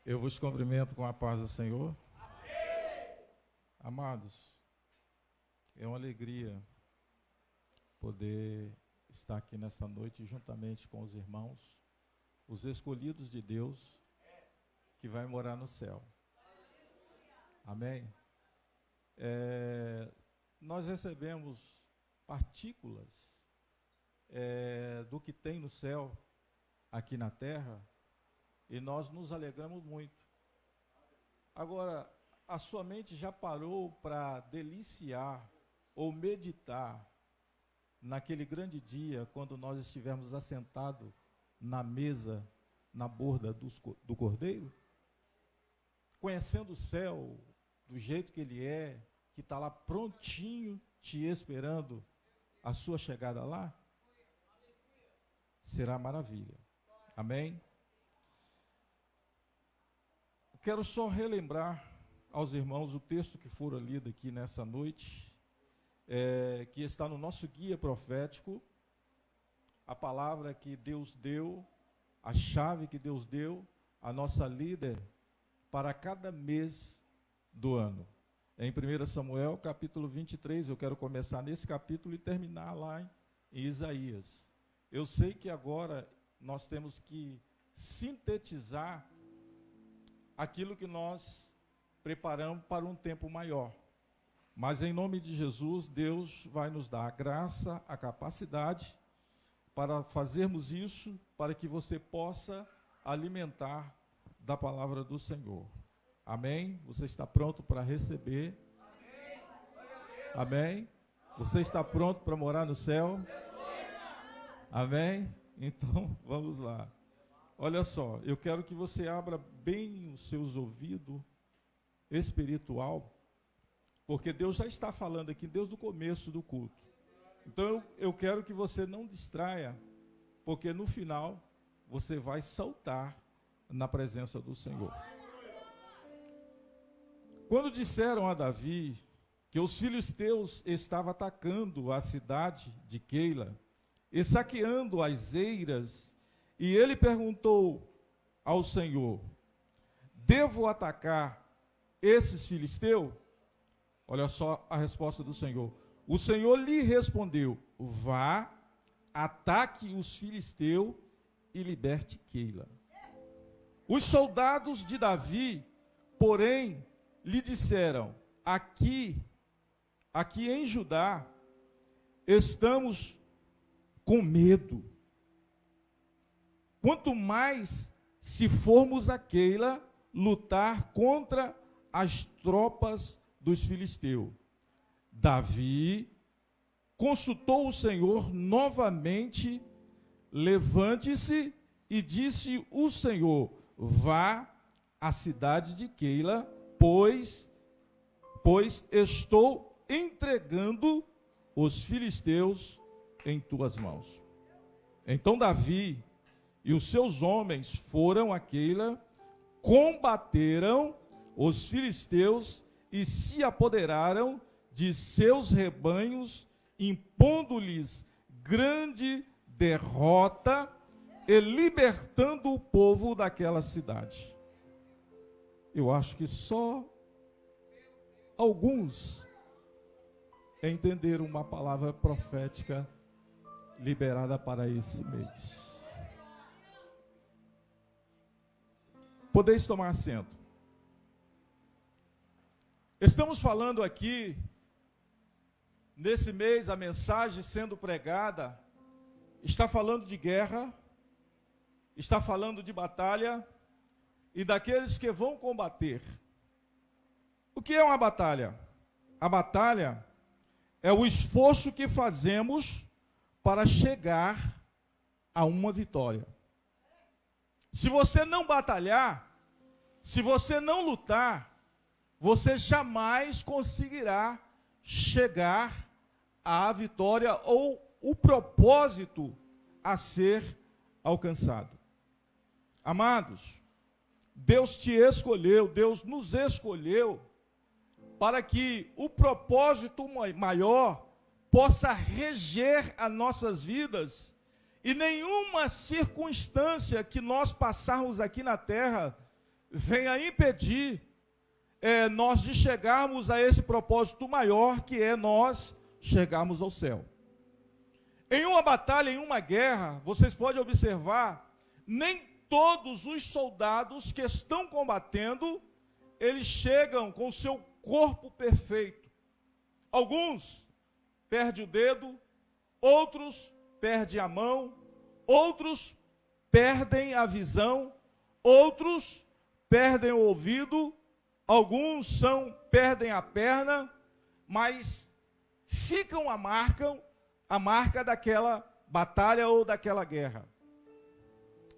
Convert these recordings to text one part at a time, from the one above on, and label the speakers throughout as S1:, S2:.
S1: Eu vos cumprimento com a paz do Senhor. Amados, é uma alegria poder estar aqui nessa noite juntamente com os irmãos, os escolhidos de Deus, que vai morar no céu. Amém? Nós recebemos partículas do que tem no céu, aqui na terra, e nós nos alegramos muito. Agora, a sua mente já parou para deliciar ou meditar naquele grande dia, quando nós estivermos assentados na mesa, na borda do Cordeiro? Conhecendo o céu do jeito que ele é, que está lá prontinho, te esperando a sua chegada lá? Será maravilha. Amém? Quero só relembrar aos irmãos o texto que for lido aqui nessa noite, que está no nosso guia profético, a palavra que Deus deu, a chave que Deus deu, a nossa líder, para cada mês do ano. Em 1 Samuel, capítulo 23, eu quero começar nesse capítulo e terminar lá em Isaías. Eu sei que agora nós temos que sintetizar aquilo que nós preparamos para um tempo maior. Mas em nome de Jesus, Deus vai nos dar a graça, a capacidade para fazermos isso, para que você possa alimentar da palavra do Senhor. Amém? Você está pronto para receber? Amém? Você está pronto para morar no céu? Amém? Então, vamos lá. Olha só, eu quero que você abra bem os seus ouvidos espiritual, porque Deus já está falando aqui desde o começo do culto. Então, eu quero que você não distraia, porque no final você vai saltar na presença do Senhor. Quando disseram a Davi que os filisteus estavam atacando a cidade de Keila e saqueando as eiras, e ele perguntou ao Senhor: devo atacar esses filisteus? Olha só a resposta do Senhor. O Senhor lhe respondeu: vá, ataque os filisteus e liberte Keila. Os soldados de Davi, porém, lhe disseram: aqui em Judá, estamos com medo. Quanto mais se formos a Keila lutar contra as tropas dos filisteus. Davi consultou o Senhor novamente, levante-se, e disse o Senhor: vá à cidade de Keila, pois estou entregando os filisteus em tuas mãos. Então Davi e os seus homens foram a Keila, combateram os filisteus e se apoderaram de seus rebanhos, impondo-lhes grande derrota e libertando o povo daquela cidade. Eu acho que só alguns entenderam uma palavra profética liberada para esse mês. Podeis tomar assento. Estamos falando aqui, nesse mês, a mensagem sendo pregada, está falando de guerra, está falando de batalha e daqueles que vão combater. O que é uma batalha? A batalha é o esforço que fazemos para chegar a uma vitória. Se você não batalhar, se você não lutar, você jamais conseguirá chegar à vitória ou o propósito a ser alcançado. Amados, Deus te escolheu, Deus nos escolheu para que o propósito maior possa reger as nossas vidas e nenhuma circunstância que nós passarmos aqui na terra venha impedir nós de chegarmos a esse propósito maior, que é nós chegarmos ao céu. Em uma batalha, em uma guerra, vocês podem observar, nem todos os soldados que estão combatendo, eles chegam com o seu corpo perfeito. Alguns perdem o dedo, outros perdem a mão, outros perdem a visão, outros perdem o ouvido, alguns perdem a perna, mas ficam a marca daquela batalha ou daquela guerra.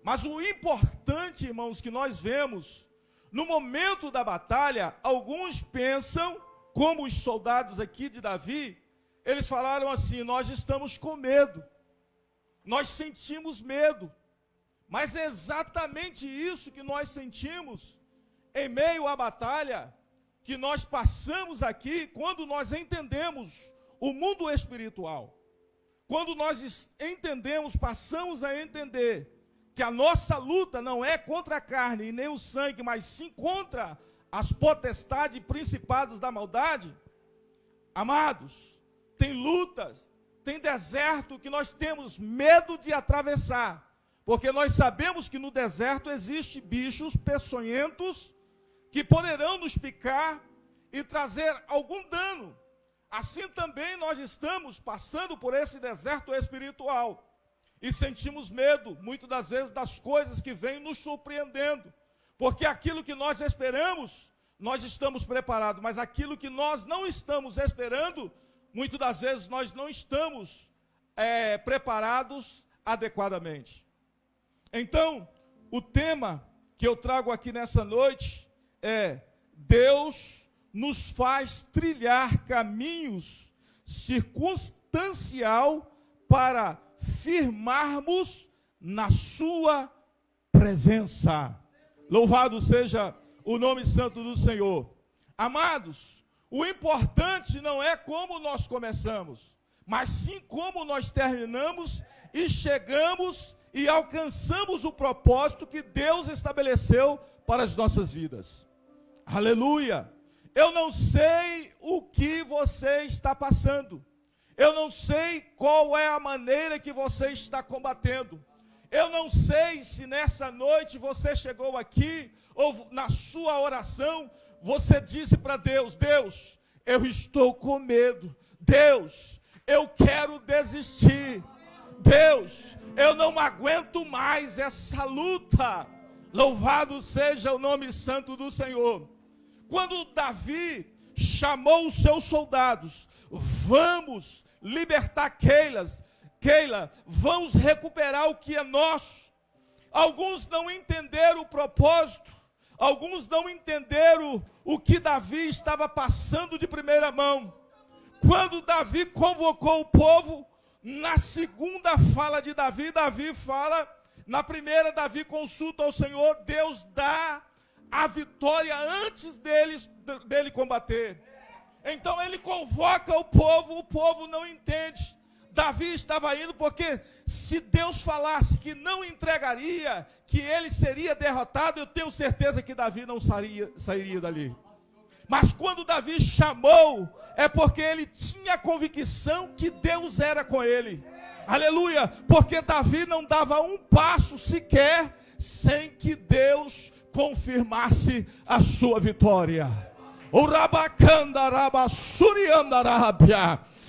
S1: Mas o importante, irmãos, que nós vemos, no momento da batalha, alguns pensam, como os soldados aqui de Davi, eles falaram assim: nós estamos com medo, nós sentimos medo. Mas é exatamente isso que nós sentimos em meio à batalha que nós passamos aqui, quando nós entendemos o mundo espiritual. Quando nós entendemos, passamos a entender que a nossa luta não é contra a carne e nem o sangue, mas sim contra as potestades e principados da maldade. Amados, tem lutas, tem deserto que nós temos medo de atravessar, porque nós sabemos que no deserto existem bichos peçonhentos que poderão nos picar e trazer algum dano. Assim também nós estamos passando por esse deserto espiritual e sentimos medo, muitas das vezes, das coisas que vêm nos surpreendendo, porque aquilo que nós esperamos, nós estamos preparados, mas aquilo que nós não estamos esperando, muitas das vezes nós não estamos preparados adequadamente. Então, o tema que eu trago aqui nessa noite é: Deus nos faz trilhar caminhos circunstancial para firmarmos na sua presença. Louvado seja o nome santo do Senhor. Amados, o importante não é como nós começamos, mas sim como nós terminamos e chegamos e alcançamos o propósito que Deus estabeleceu para as nossas vidas. Aleluia! Eu não sei o que você está passando. Eu não sei qual é a maneira que você está combatendo. Eu não sei se nessa noite você chegou aqui, ou na sua oração, você disse para Deus: Deus, eu estou com medo. Deus, eu quero desistir. Deus, eu não aguento mais essa luta. Louvado seja o nome santo do Senhor. Quando Davi chamou os seus soldados: vamos libertar Keila, vamos recuperar o que é nosso. Alguns não entenderam o propósito, alguns não entenderam o que Davi estava passando de primeira mão. Quando Davi convocou o povo, na segunda fala de Davi, Davi fala, na primeira Davi consulta ao Senhor, Deus dá a vitória antes dele combater. Então ele convoca o povo não entende. Davi estava indo porque se Deus falasse que não entregaria, que ele seria derrotado, eu tenho certeza que Davi não sairia dali. Mas quando Davi chamou, é porque ele tinha a convicção que Deus era com ele. Aleluia! Porque Davi não dava um passo sequer sem que Deus confirmasse a sua vitória.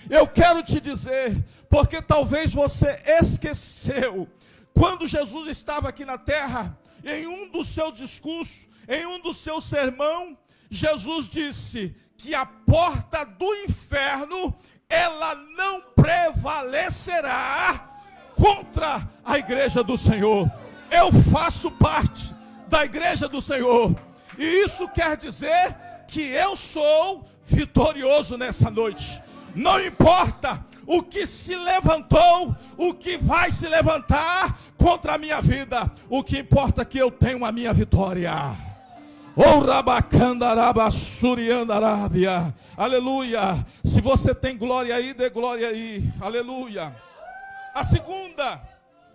S1: Eu quero te dizer, porque talvez você esqueceu, quando Jesus estava aqui na terra, em um dos seus discursos, em um dos seus sermões, Jesus disse que a porta do inferno, ela não prevalecerá contra a igreja do Senhor. Eu faço parte da igreja do Senhor, e isso quer dizer que eu sou vitorioso nessa noite. Não importa o que se levantou, o que vai se levantar contra a minha vida, o que importa é que eu tenho a minha vitória. Aleluia. Se você tem glória aí, dê glória aí. Aleluia. A segunda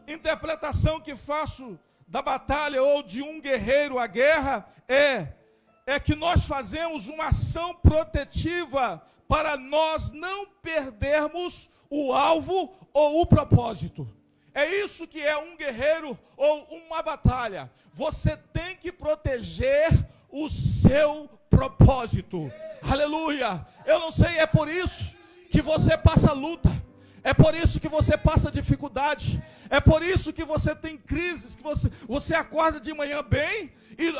S1: interpretação que faço da batalha ou de um guerreiro à guerra é que nós fazemos uma ação protetiva para nós não perdermos o alvo ou o propósito. É isso que é um guerreiro ou uma batalha. Você tem que proteger o seu propósito. Aleluia! Eu não sei, é por isso que você passa luta. É por isso que você passa dificuldade. É por isso que você tem crises, que você acorda de manhã bem e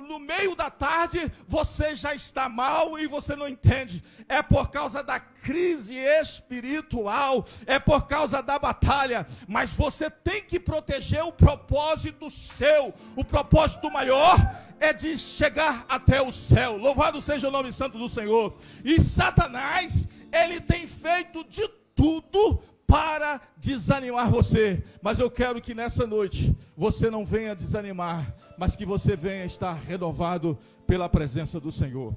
S1: no meio da tarde você já está mal e você não entende. É por causa da crise espiritual, é por causa da batalha. Mas você tem que proteger o propósito seu. O propósito maior é de chegar até o céu. Louvado seja o nome santo do Senhor. E Satanás, ele tem feito de tudo para desanimar você. Mas eu quero que nessa noite você não venha desanimar, mas que você venha estar renovado pela presença do Senhor.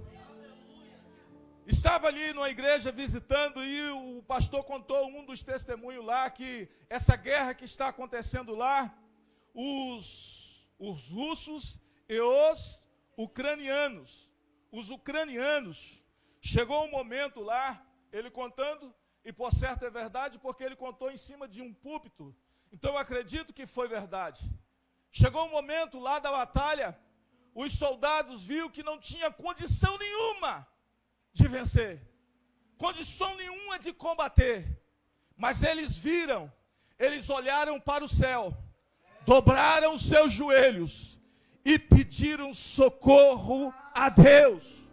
S1: Estava ali numa igreja visitando e o pastor contou um dos testemunhos lá, que essa guerra que está acontecendo lá, os russos e os ucranianos, chegou um momento lá, ele contando, e por certo é verdade, porque ele contou em cima de um púlpito, então eu acredito que foi verdade. Chegou um momento lá da batalha, os soldados viram que não tinha condição nenhuma de vencer, condição nenhuma de combater, mas eles viram, eles olharam para o céu, dobraram os seus joelhos e pediram socorro a Deus,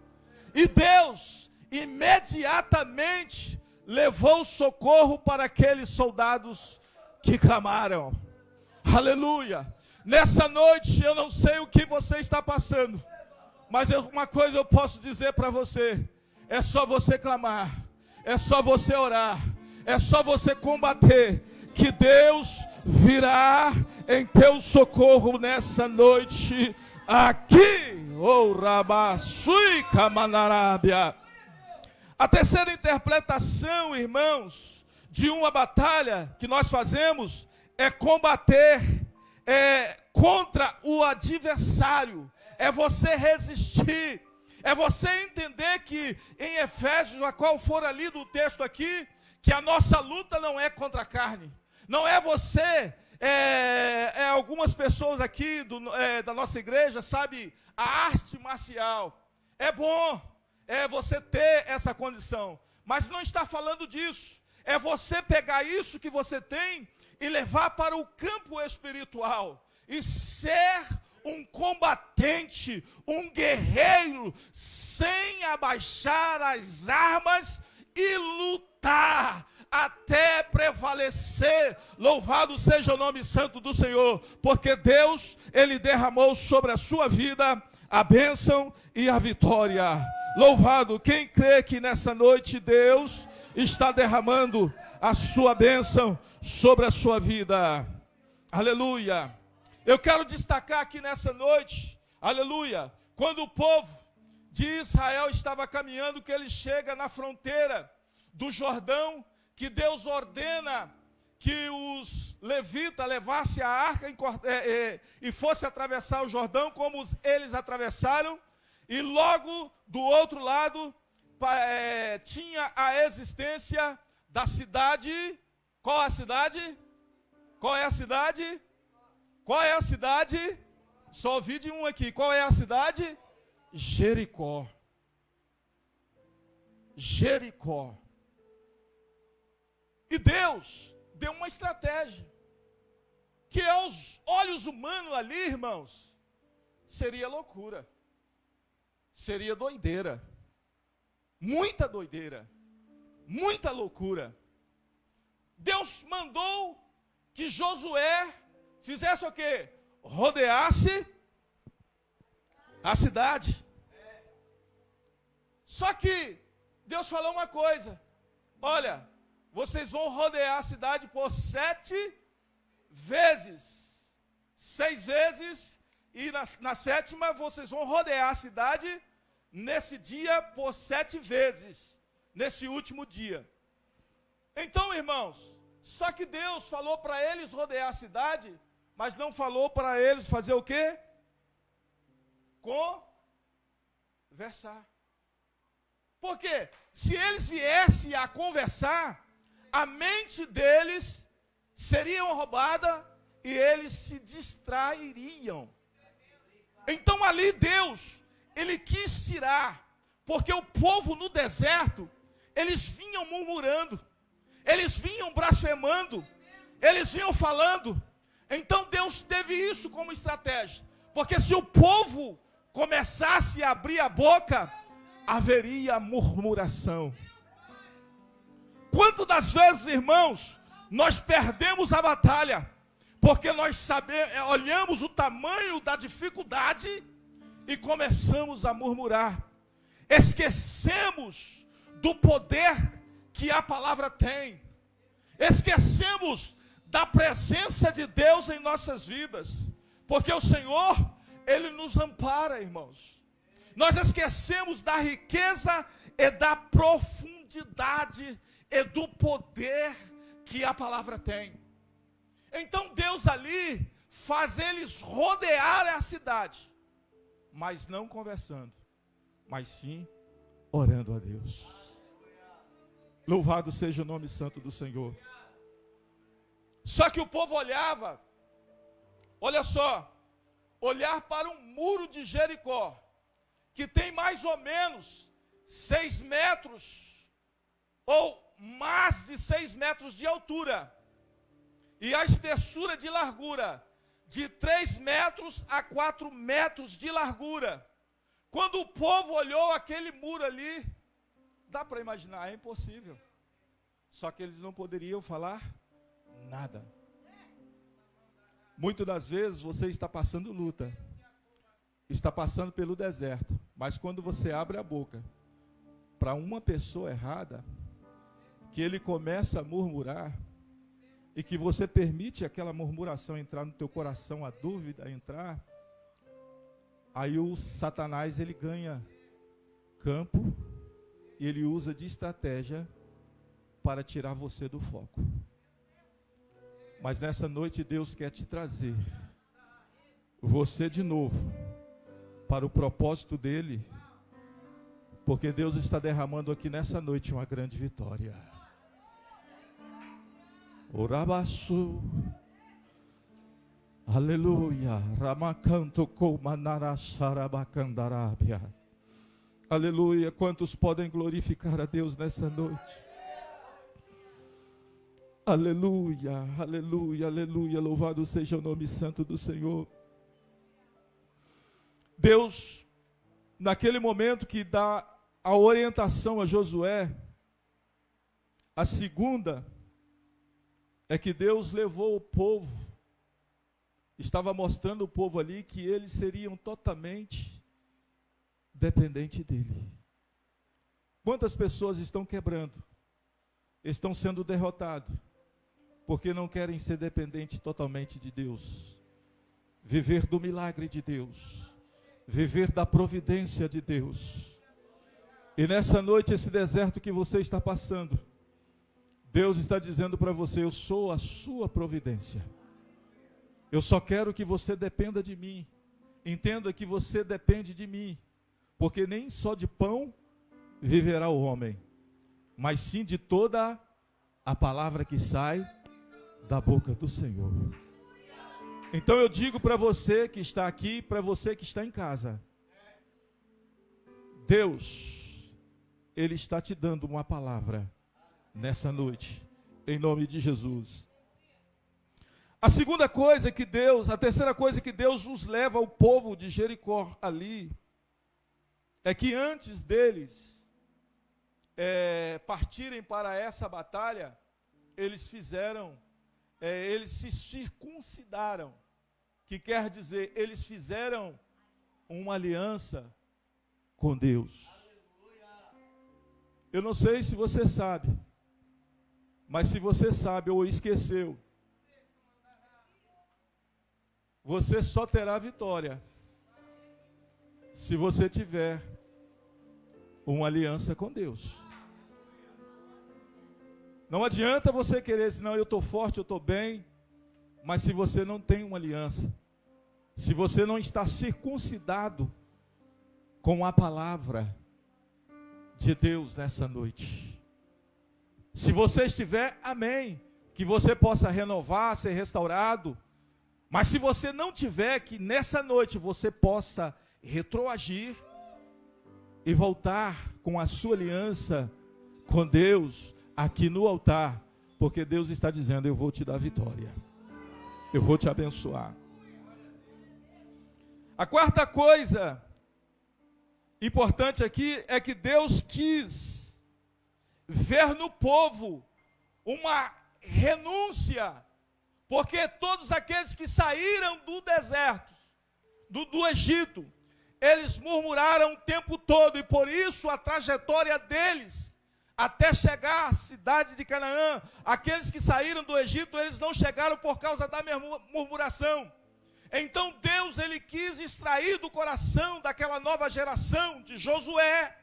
S1: e Deus imediatamente levou socorro para aqueles soldados que clamaram. Aleluia! Nessa noite eu não sei o que você está passando, mas uma coisa eu posso dizer para você: é só você clamar, é só você orar, é só você combater, que Deus virá em teu socorro nessa noite aqui. Oh, Rabassui Kamanarábia. A terceira interpretação, irmãos, de uma batalha que nós fazemos é combater contra o adversário, é você resistir, é você entender que em Efésios, a qual for ali do texto aqui, que a nossa luta não é contra a carne, não é você, algumas pessoas aqui da nossa igreja, sabe, a arte marcial, é bom, é você ter essa condição, mas não está falando disso, é você pegar isso que você tem e levar para o campo espiritual, e ser um combatente, um guerreiro, sem abaixar as armas e lutar até prevalecer. Louvado seja o nome santo do Senhor, porque Deus, Ele derramou sobre a sua vida a bênção e a vitória. Louvado, quem crê que nessa noite Deus está derramando a sua bênção sobre a sua vida. Aleluia. Eu quero destacar aqui nessa noite, aleluia, quando o povo de Israel estava caminhando, que ele chega na fronteira do Jordão, que Deus ordena que os levitas levassem a arca e fosse atravessar o Jordão, como eles atravessaram, e logo do outro lado tinha a existência da cidade. Qual a cidade? Qual é a cidade? Qual é a cidade? Só ouvi de um aqui. Qual é a cidade? Jericó. Jericó. E Deus deu uma estratégia, que aos olhos humanos ali, irmãos, seria loucura, seria doideira, muita doideira, muita loucura. Deus mandou que Josué fizesse o quê? Rodeasse a cidade. Só que Deus falou uma coisa: olha, vocês vão rodear a cidade por 7 vezes, 6 vezes, e na sétima vocês vão rodear a cidade nesse dia por 7 vezes, nesse último dia. Então, irmãos, só que Deus falou para eles rodear a cidade mas não falou para eles fazer o quê? Conversar. Por quê? Se eles viessem a conversar, a mente deles seria roubada e eles se distrairiam. Então ali Deus, Ele quis tirar, porque o povo no deserto, eles vinham murmurando, eles vinham blasfemando, eles vinham falando. Então Deus teve isso como estratégia, porque se o povo começasse a abrir a boca, haveria murmuração. Quantas das vezes, irmãos, nós perdemos a batalha, porque nós olhamos o tamanho da dificuldade e começamos a murmurar. Esquecemos do poder que a palavra tem. Esquecemos da presença de Deus em nossas vidas, porque o Senhor, Ele nos ampara, irmãos. Nós esquecemos da riqueza e da profundidade e do poder que a palavra tem. Então Deus ali faz eles rodearem a cidade, mas não conversando, mas sim orando a Deus. Louvado seja o nome santo do Senhor. Só que o povo olhava, olha só, olhar para um muro de Jericó, que tem mais ou menos 6 metros, ou mais de 6 metros de altura, e a espessura de largura, de 3 metros a 4 metros de largura. Quando o povo olhou aquele muro ali, dá para imaginar, é impossível. Só que eles não poderiam falar nada. Muitas das vezes você está passando luta, está passando pelo deserto, mas quando você abre a boca para uma pessoa errada, que ele começa a murmurar, e que você permite aquela murmuração entrar no teu coração, a dúvida entrar, aí o Satanás, ele ganha campo, e ele usa de estratégia para tirar você do foco. Mas nessa noite Deus quer te trazer você de novo para o propósito dele, porque Deus está derramando aqui nessa noite uma grande vitória. Orabaçu, aleluia, ramacanto comanara xarabacandarabia, aleluia. Quantos podem glorificar a Deus nessa noite? Aleluia, aleluia, aleluia, louvado seja o nome santo do Senhor. Deus, naquele momento que dá a orientação a Josué, a segunda é que Deus levou o povo, estava mostrando o povo ali que eles seriam totalmente dependentes dele. Quantas pessoas estão quebrando, estão sendo derrotados, porque não querem ser dependentes totalmente de Deus, viver do milagre de Deus, viver da providência de Deus. E nessa noite, esse deserto que você está passando, Deus está dizendo para você: eu sou a sua providência. Eu só quero que você dependa de mim. Entenda que você depende de mim, porque nem só de pão viverá o homem, mas sim de toda a palavra que sai da boca do Senhor. Então eu digo para você que está aqui, para você que está em casa, Deus, Ele está te dando uma palavra nessa noite, em nome de Jesus. A segunda coisa que Deus, a terceira coisa que Deus nos leva ao povo de Jericó ali, é que antes deles partirem para essa batalha, eles se circuncidaram, que quer dizer, eles fizeram uma aliança com Deus. Eu não sei se você sabe, mas se você sabe ou esqueceu, você só terá vitória se você tiver uma aliança com Deus. Não adianta você querer dizer: não, eu estou forte, eu estou bem, Mas se você não tem uma aliança, se você não está circuncidado com a palavra de Deus nessa noite, se você estiver, amém, que você possa renovar, ser restaurado. Mas se você não tiver, que nessa noite você possa retroagir e voltar com a sua aliança com Deus aqui no altar, porque Deus está dizendo: eu vou te dar vitória, eu vou te abençoar. A quarta coisa importante aqui é que Deus quis ver no povo uma renúncia, porque todos aqueles que saíram do deserto, do Egito, eles murmuraram o tempo todo, e por isso a trajetória deles até chegar à cidade de Canaã, aqueles que saíram do Egito, eles não chegaram por causa da murmuração. Então Deus, ele quis extrair do coração daquela nova geração de Josué,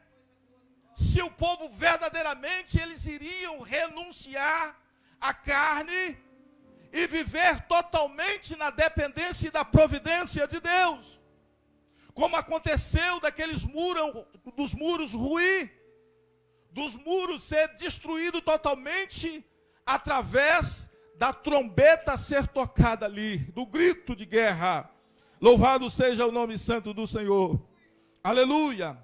S1: se o povo verdadeiramente eles iriam renunciar à carne e viver totalmente na dependência e da providência de Deus, como aconteceu dos muros ruir, dos muros ser destruídos totalmente através da trombeta ser tocada ali, do grito de guerra. Louvado seja o nome santo do Senhor. Aleluia.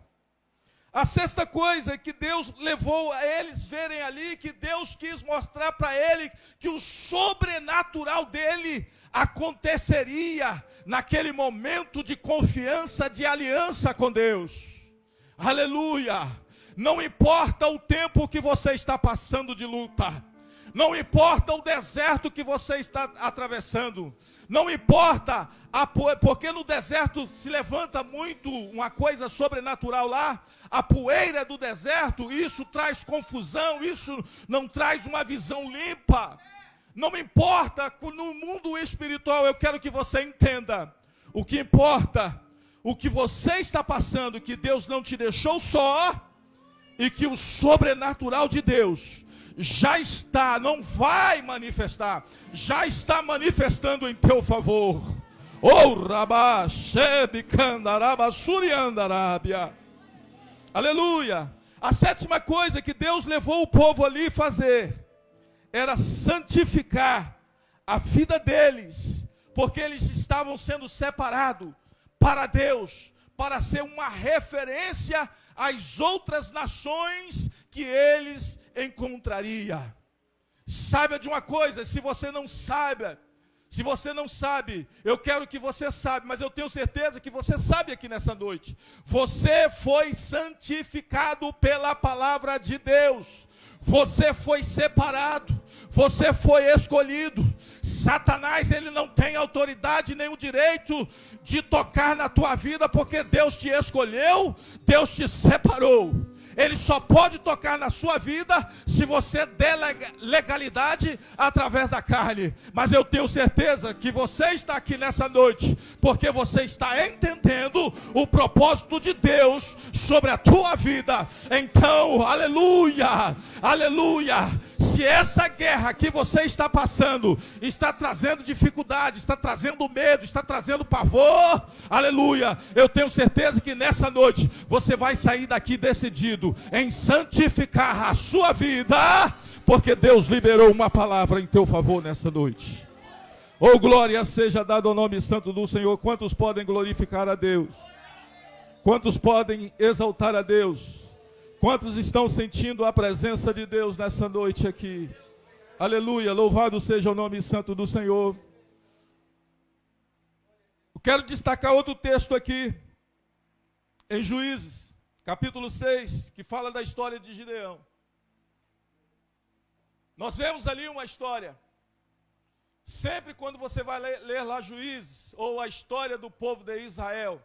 S1: A sexta coisa que Deus levou a eles verem ali, que Deus quis mostrar para ele que o sobrenatural dele aconteceria naquele momento de confiança, de aliança com Deus. Aleluia. Não importa o tempo que você está passando de luta, não importa o deserto que você está atravessando, não importa, porque no deserto se levanta muito uma coisa sobrenatural lá, a poeira do deserto, isso traz confusão, isso não traz uma visão limpa. Não importa, no mundo espiritual, eu quero que você entenda, o que importa, o que você está passando, que Deus não te deixou só, e que o sobrenatural de Deus já está, não vai manifestar, já está manifestando em teu favor. Oh, Rabá, Shebe, Candaraba, Suriandarabia. Aleluia. A sétima coisa que Deus levou o povo ali a fazer era santificar a vida deles, porque eles estavam sendo separados para Deus, para ser uma referência às outras nações que eles encontrariam. Saiba de uma coisa, se você não sabe, eu quero que você saiba, mas eu tenho certeza que você sabe aqui nessa noite. Você foi santificado pela palavra de Deus. Você foi separado, você foi escolhido. Satanás, ele não tem autoridade nem o direito de tocar na tua vida, porque Deus te escolheu, Deus te separou. Ele só pode tocar na sua vida se você der legalidade através da carne. Mas eu tenho certeza que você está aqui nessa noite porque você está entendendo o propósito de Deus sobre a tua vida. Então, aleluia, aleluia. Se essa guerra que você está passando está trazendo dificuldade, está trazendo medo, está trazendo pavor, aleluia, eu tenho certeza que nessa noite você vai sair daqui decidido em santificar a sua vida, porque Deus liberou uma palavra em teu favor nessa noite. Oh, glória seja dada ao nome santo do Senhor. Quantos podem glorificar a Deus? Quantos podem exaltar a Deus? Quantos estão sentindo a presença de Deus nessa noite aqui? Aleluia, louvado seja o nome santo do Senhor. Eu quero destacar outro texto aqui, em Juízes, capítulo 6, que fala da história de Gideão. Nós vemos ali uma história. Sempre quando você vai ler lá Juízes, ou a história do povo de Israel,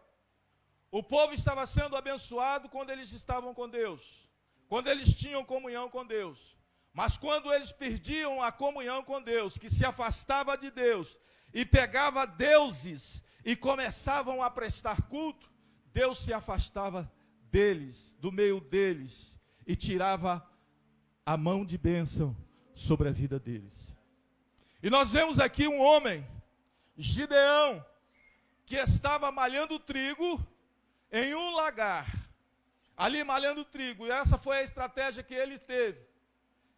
S1: o povo estava sendo abençoado quando eles estavam com Deus, quando eles tinham comunhão com Deus. Mas quando eles perdiam a comunhão com Deus, que se afastava de Deus e pegava deuses e começavam a prestar culto, Deus se afastava deles, do meio deles, e tirava a mão de bênção sobre a vida deles. E nós vemos aqui um homem, Gideão, que estava malhando trigo em um lagar. Ali malhando trigo. E essa foi a estratégia que ele teve.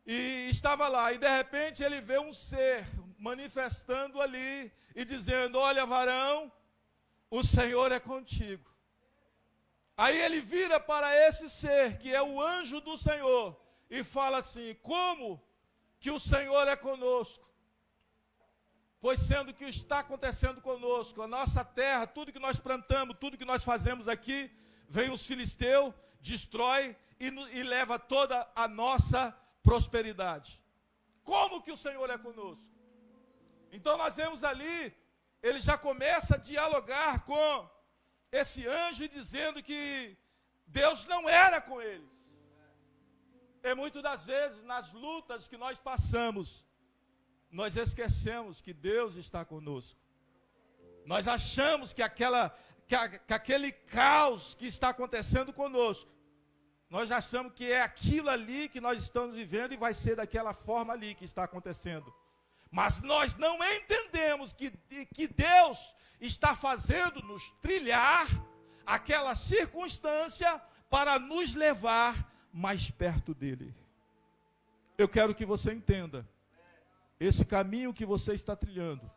S1: E estava lá. E de repente ele vê um ser manifestando ali e dizendo: olha, varão, o Senhor é contigo. Aí ele vira para esse ser, que é o anjo do Senhor, e fala assim: como que o Senhor é conosco? Pois sendo que está acontecendo conosco, a nossa terra, tudo que nós plantamos, tudo que nós fazemos aqui, vem os filisteus, destrói e leva toda a nossa prosperidade. Como que o Senhor é conosco? Então nós vemos ali, ele já começa a dialogar com esse anjo, dizendo que Deus não era com eles. E muitas das vezes, nas lutas que nós passamos, nós esquecemos que Deus está conosco. Nós achamos que aquele caos que está acontecendo conosco, nós achamos que é aquilo ali que nós estamos vivendo e vai ser daquela forma ali que está acontecendo. Mas nós não entendemos que Deus está fazendo-nos trilhar aquela circunstância para nos levar mais perto dele. Eu quero que você entenda, esse caminho que você está trilhando,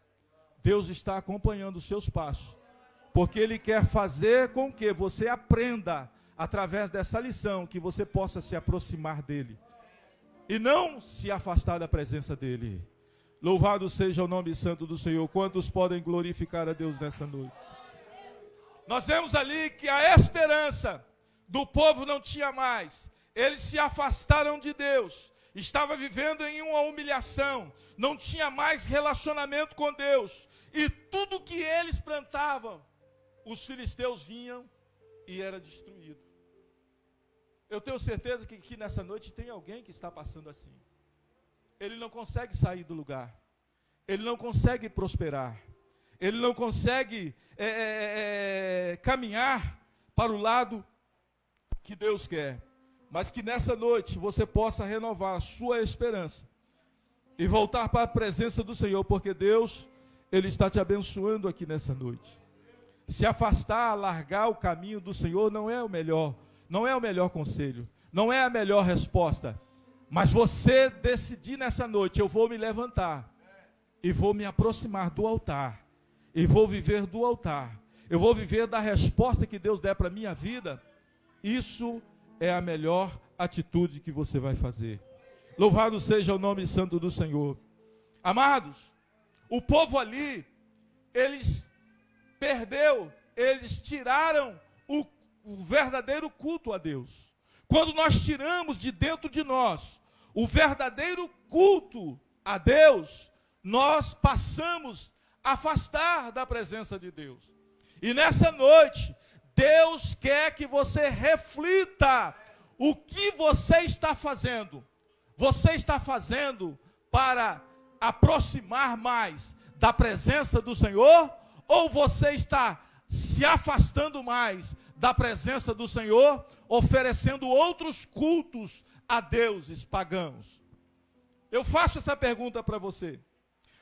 S1: Deus está acompanhando os seus passos, porque Ele quer fazer com que você aprenda, através dessa lição, que você possa se aproximar dEle, e não se afastar da presença dEle. Louvado seja o nome santo do Senhor. Quantos podem glorificar a Deus nessa noite? Nós vemos ali que a esperança do povo não tinha mais. Eles se afastaram de Deus. Estava vivendo em uma humilhação. Não tinha mais relacionamento com Deus. E tudo que eles plantavam, os filisteus vinham e era destruído. Eu tenho certeza que aqui nessa noite tem alguém que está passando assim. Ele não consegue sair do lugar. Ele não consegue prosperar. Ele não consegue caminhar para o lado que Deus quer. Mas que nessa noite você possa renovar a sua esperança e voltar para a presença do Senhor, porque Deus, Ele está te abençoando aqui nessa noite. Se afastar, largar o caminho do Senhor não é o melhor conselho, não é a melhor resposta. Mas você decidir nessa noite: eu vou me levantar e vou me aproximar do altar, e vou viver do altar, eu vou viver da resposta que Deus der para a minha vida. Isso é a melhor atitude que você vai fazer. Louvado seja o nome santo do Senhor. Amados, o povo ali, eles tiraram o verdadeiro culto a Deus. Quando nós tiramos de dentro de nós o verdadeiro culto a Deus, nós passamos a afastar da presença de Deus. E nessa noite, Deus quer que você reflita o que você está fazendo. Você está fazendo para aproximar mais da presença do Senhor? Ou você está se afastando mais da presença do Senhor, oferecendo outros cultos a deuses pagãos? Eu faço essa pergunta para você,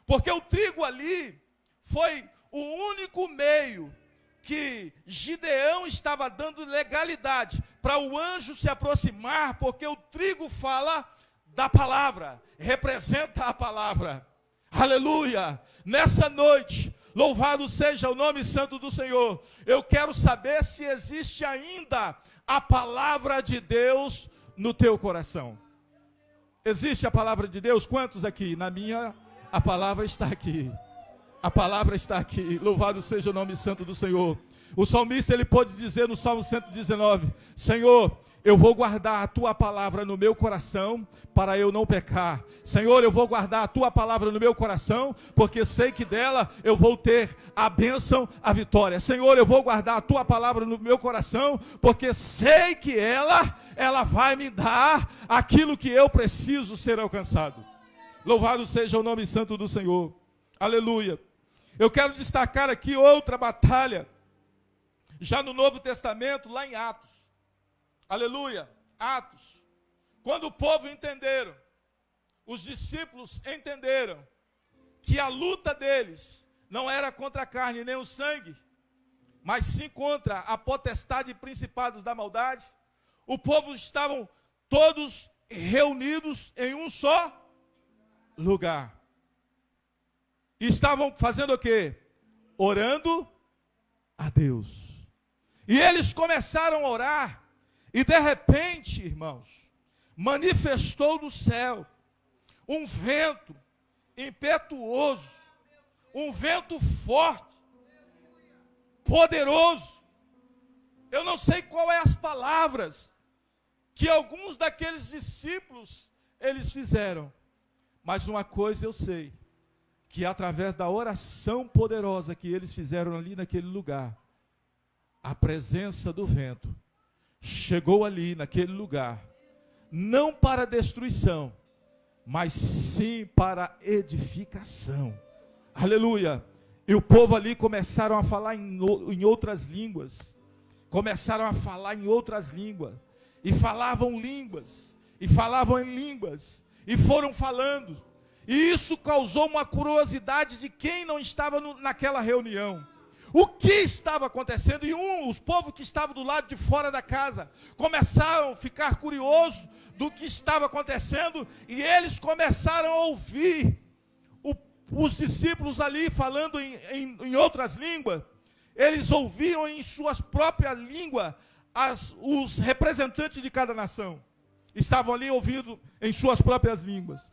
S1: porque o trigo ali foi o único meio que Gideão estava dando legalidade para o anjo se aproximar, porque o trigo fala da palavra, representa a palavra. Aleluia! Nessa noite, louvado seja o nome santo do Senhor, eu quero saber se existe ainda a palavra de Deus no teu coração. Existe a palavra de Deus? Quantos aqui? Na minha, a palavra está aqui. A palavra está aqui. Louvado seja o nome santo do Senhor. O salmista, ele pode dizer no Salmo 119: Senhor, eu vou guardar a tua palavra no meu coração para eu não pecar. Senhor, eu vou guardar a tua palavra no meu coração, porque sei que dela eu vou ter a bênção, a vitória. Senhor, eu vou guardar a tua palavra no meu coração, porque sei que ela vai me dar aquilo que eu preciso ser alcançado. Louvado seja o nome santo do Senhor. Aleluia. Eu quero destacar aqui outra batalha, já no Novo Testamento, lá em Atos. Aleluia. Atos. Quando o povo entenderam, os discípulos entenderam que a luta deles não era contra a carne nem o sangue, mas sim contra a potestade e principados da maldade. O povo estavam todos reunidos em um só lugar. E estavam fazendo o quê? Orando a Deus. E eles começaram a orar, e de repente, irmãos, manifestou do céu um vento impetuoso, um vento forte, poderoso. Eu não sei qual é as palavras que alguns daqueles discípulos eles fizeram, mas uma coisa eu sei, que através da oração poderosa que eles fizeram ali naquele lugar, a presença do vento chegou ali naquele lugar, não para destruição, mas sim para edificação. Aleluia! E o povo ali começaram a falar em outras línguas, começaram a falar em outras línguas, e falavam línguas, e falavam em línguas, e foram falando, e isso causou uma curiosidade de quem não estava naquela reunião. O que estava acontecendo? E os povos que estavam do lado de fora da casa começaram a ficar curiosos do que estava acontecendo, e eles começaram a ouvir os discípulos ali falando em outras línguas. Eles ouviam em suas próprias línguas os representantes de cada nação. Estavam ali ouvindo em suas próprias línguas.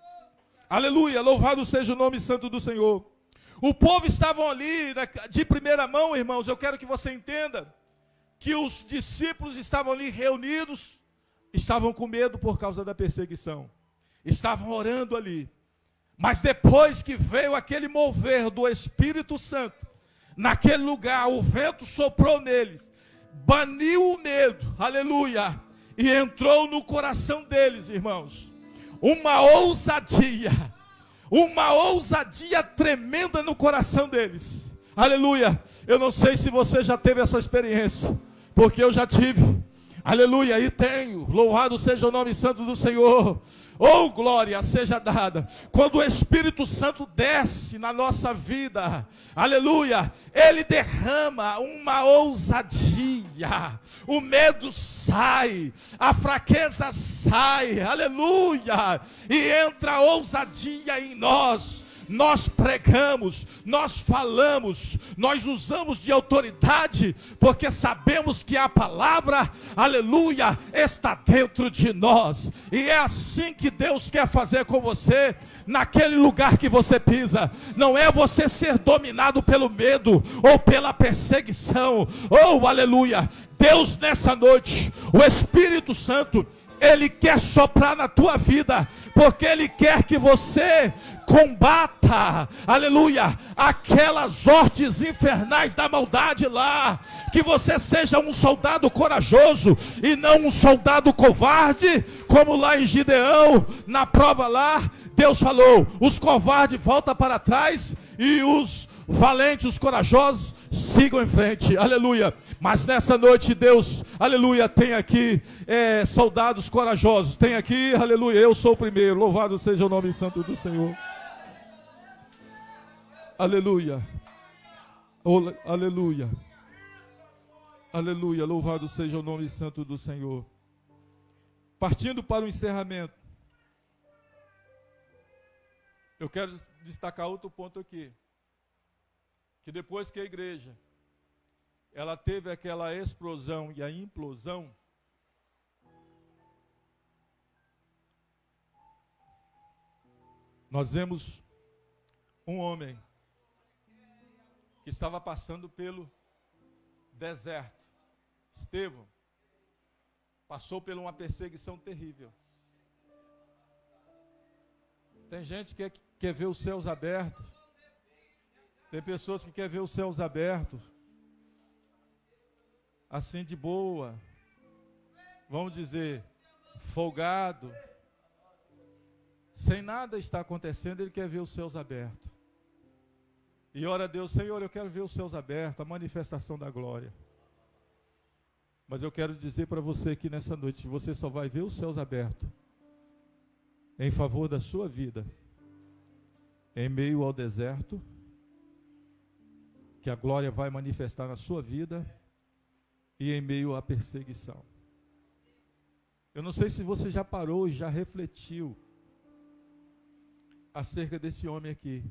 S1: Aleluia, louvado seja o nome santo do Senhor. O povo estava ali de primeira mão, irmãos. Eu quero que você entenda que os discípulos estavam ali reunidos, estavam com medo por causa da perseguição, estavam orando ali, mas depois que veio aquele mover do Espírito Santo, naquele lugar, o vento soprou neles, baniu o medo, aleluia, e entrou no coração deles, irmãos, uma ousadia tremenda no coração deles, aleluia. Eu não sei se você já teve essa experiência, porque eu já tive. Aleluia, e tenho, louvado seja o nome santo do Senhor, oh glória seja dada, quando o Espírito Santo desce na nossa vida, aleluia, ele derrama uma ousadia, o medo sai, a fraqueza sai, aleluia, e entra a ousadia em nós. Nós pregamos, nós falamos, nós usamos de autoridade, porque sabemos que a palavra, aleluia, está dentro de nós, e é assim que Deus quer fazer com você, naquele lugar que você pisa. Não é você ser dominado pelo medo, ou pela perseguição, oh aleluia, Deus nessa noite, o Espírito Santo, Ele quer soprar na tua vida, porque Ele quer que você combata, aleluia, aquelas hortes infernais da maldade lá, que você seja um soldado corajoso, e não um soldado covarde, como lá em Gideão, na prova lá, Deus falou, os covardes voltam para trás, e os valentes, os corajosos, sigam em frente, aleluia. Mas nessa noite Deus, aleluia, tem aqui soldados corajosos, tem aqui, aleluia, eu sou o primeiro, louvado seja o nome santo do Senhor, aleluia, oh, aleluia, aleluia, louvado seja o nome santo do Senhor. Partindo para o encerramento, eu quero destacar outro ponto aqui, que depois que a igreja ela teve aquela explosão e a implosão, nós vemos um homem que estava passando pelo deserto. Estevão passou por uma perseguição terrível. Tem gente que quer ver os céus abertos. Tem pessoas que querem ver os céus abertos, assim de boa, vamos dizer, folgado, sem nada está acontecendo, ele quer ver os céus abertos. E ora a Deus, Senhor, eu quero ver os céus abertos, a manifestação da glória. Mas eu quero dizer para você que nessa noite, você só vai ver os céus abertos em favor da sua vida, em meio ao deserto, que a glória vai manifestar na sua vida, e em meio à perseguição. Eu não sei se você já parou e já refletiu acerca desse homem aqui,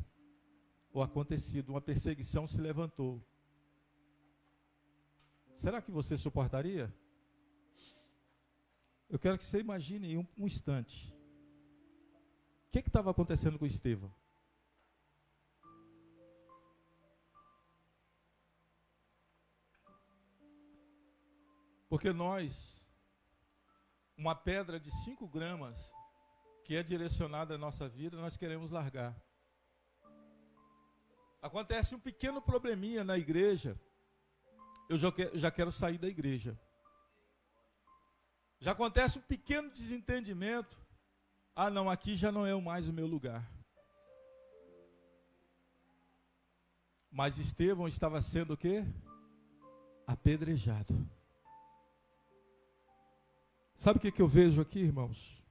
S1: ou acontecido, uma perseguição se levantou. Será que você suportaria? Eu quero que você imagine em um instante. O que estava acontecendo com Estevão? Porque nós, uma pedra de 5 gramas, que é direcionada à nossa vida, nós queremos largar. Acontece um pequeno probleminha na igreja, eu já quero sair da igreja. Já acontece um pequeno desentendimento, ah não, aqui já não é mais o meu lugar. Mas Estevão estava sendo o quê? Apedrejado. Sabe o que eu vejo aqui, irmãos?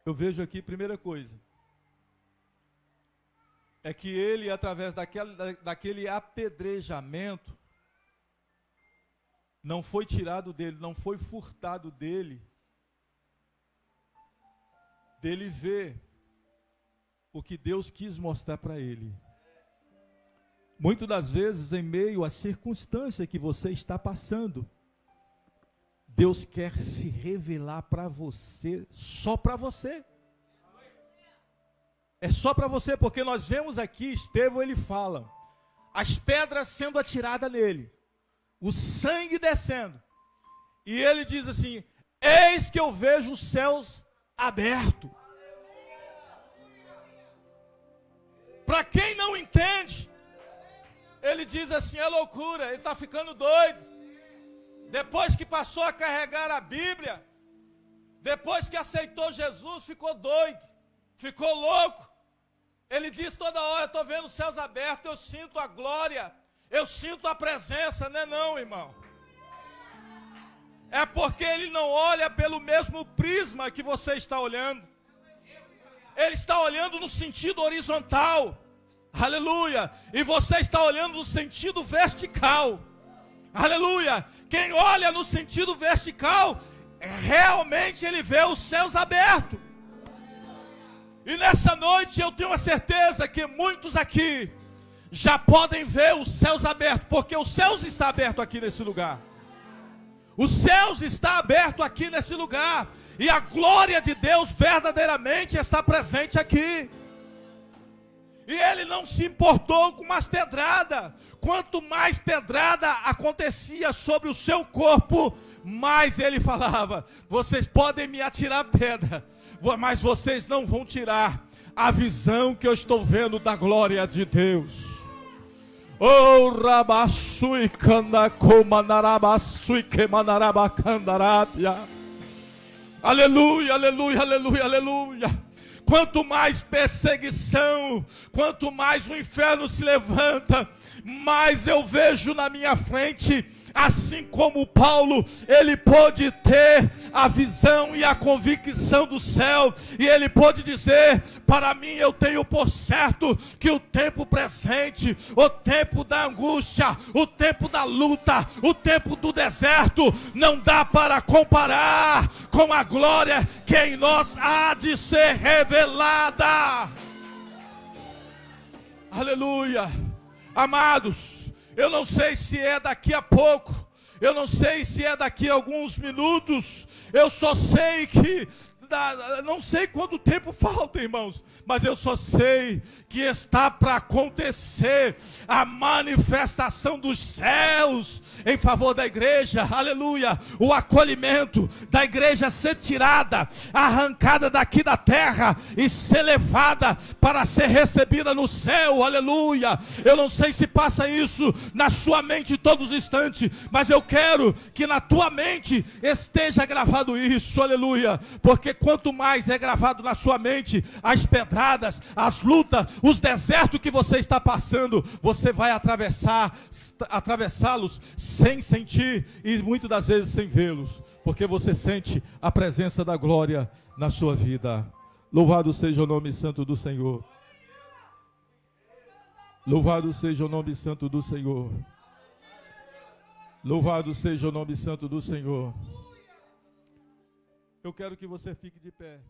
S1: Eu vejo aqui, primeira coisa, é que ele, através daquele apedrejamento, não foi tirado dele, não foi furtado dele ver o que Deus quis mostrar para ele. Muitas das vezes, em meio à circunstância que você está passando, Deus quer se revelar para você, só para você. É só para você, porque nós vemos aqui, Estevão, ele fala, as pedras sendo atiradas nele, o sangue descendo, e ele diz assim, eis que eu vejo os céus abertos. Para quem não entende, ele diz assim, é loucura, ele está ficando doido. Depois que passou a carregar a Bíblia, depois que aceitou Jesus, ficou doido, ficou louco. Ele diz toda hora, eu estou vendo os céus abertos, eu sinto a glória, eu sinto a presença, não, irmão. É porque ele não olha pelo mesmo prisma que você está olhando. Ele está olhando no sentido horizontal, aleluia, e você está olhando no sentido vertical, aleluia. Quem olha no sentido vertical, realmente ele vê os céus abertos. E nessa noite eu tenho a certeza que muitos aqui já podem ver os céus abertos, porque os céus estão abertos aqui nesse lugar. Os céus estão abertos aqui nesse lugar. E a glória de Deus verdadeiramente está presente aqui. E ele não se importou com mais pedrada. Quanto mais pedrada acontecia sobre o seu corpo, mais ele falava, vocês podem me atirar pedra, mas vocês não vão tirar a visão que eu estou vendo da glória de Deus. Oh, rabassui candacomanarabasui quemanarabacandarabia. Aleluia, aleluia, aleluia, aleluia. Quanto mais perseguição, quanto mais o inferno se levanta, mais eu vejo na minha frente, assim como Paulo, ele pôde ter a visão e a convicção do céu, e ele pôde dizer, para mim eu tenho por certo, que o tempo presente, o tempo da angústia, o tempo da luta, o tempo do deserto, não dá para comparar com a glória que em nós há de ser revelada. Aleluia. Amados, eu não sei se é daqui a pouco, eu não sei se é daqui a alguns minutos, eu só sei que, não sei quanto tempo falta, irmãos, mas eu só sei que está para acontecer a manifestação dos céus em favor da igreja, aleluia, o acolhimento da igreja ser tirada, arrancada daqui da terra e ser levada para ser recebida no céu, aleluia. Eu não sei se passa isso na sua mente todos os instantes, mas eu quero que na tua mente esteja gravado isso, aleluia, porque quanto mais é gravado na sua mente as pedradas, as lutas, os desertos que você está passando, você vai atravessá-los sem sentir e muitas das vezes sem vê-los, porque você sente a presença da glória na sua vida. Louvado seja o nome santo do Senhor. Louvado seja o nome santo do Senhor. Louvado seja o nome santo do Senhor. Eu quero que você fique de pé.